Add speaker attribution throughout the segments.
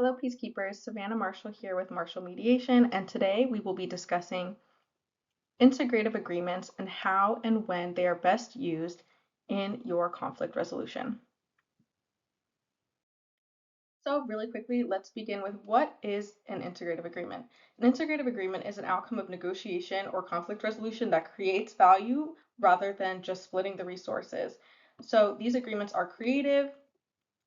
Speaker 1: Hello Peacekeepers, Savannah Marshall here with Marshall Mediation, and today we will be discussing integrative agreements and how and when they are best used in your conflict resolution. So really quickly, let's begin with what is an integrative agreement. An integrative agreement is an outcome of negotiation or conflict resolution that creates value rather than just splitting the resources. So these agreements are creative,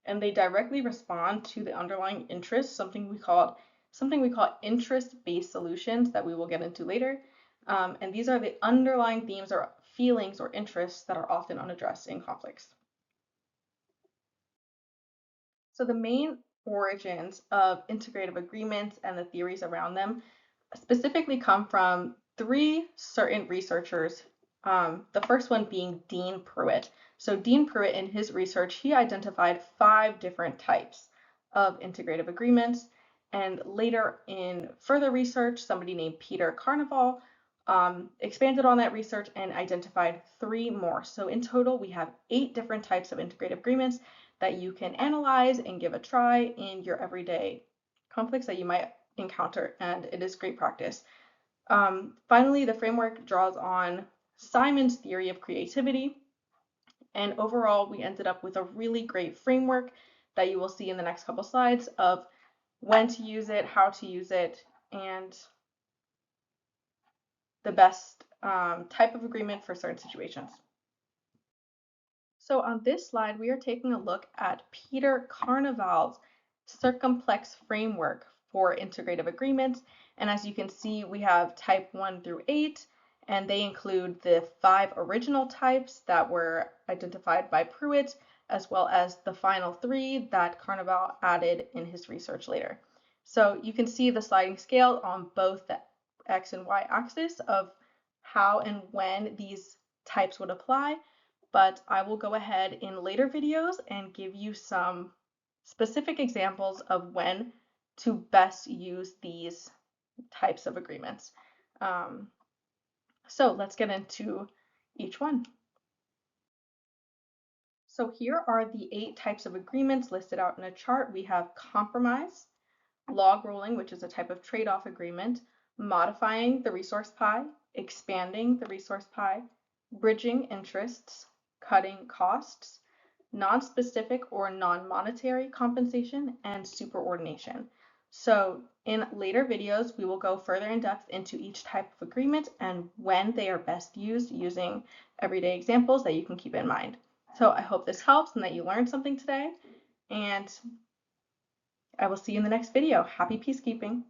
Speaker 1: and they directly respond to the underlying interests, something we call interest-based solutions that we will get into later. And these are the underlying themes or feelings or interests that are often unaddressed in conflicts. So the main origins of integrative agreements and the theories around them specifically come from three certain researchers. The first one being Dean Pruitt. So Dean Pruitt, in his research, he identified 5 different types of integrative agreements. And later in further research, somebody named Peter Carnevale expanded on that research and identified 3 more. So in total, we have 8 different types of integrative agreements that you can analyze and give a try in your everyday conflicts that you might encounter, and it is great practice. Finally, the framework draws on Simon's theory of creativity, and overall we ended up with a really great framework that you will see in the next couple slides of when to use it, how to use it, and the best type of agreement for certain situations. So on this slide, we are taking a look at Peter Carnevale's circumplex framework for integrative agreements. And as you can see, we have type 1 through 8, and they include the 5 original types that were identified by Pruitt, as well as the final 3 that Carnevale added in his research later. So you can see the sliding scale on both the X and Y axis of how and when these types would apply, but I will go ahead in later videos and give you some specific examples of when to best use these types of agreements. So let's get into each one. So here are the 8 types of agreements listed out in a chart. We have compromise, log rolling, which is a type of trade-off agreement, modifying the resource pie, expanding the resource pie, bridging interests, cutting costs, non-specific or non-monetary compensation, and superordination. So in later videos, we will go further in depth into each type of agreement and when they are best used using everyday examples that you can keep in mind. So I hope this helps and that you learned something today, and I will see you in the next video. Happy peacekeeping.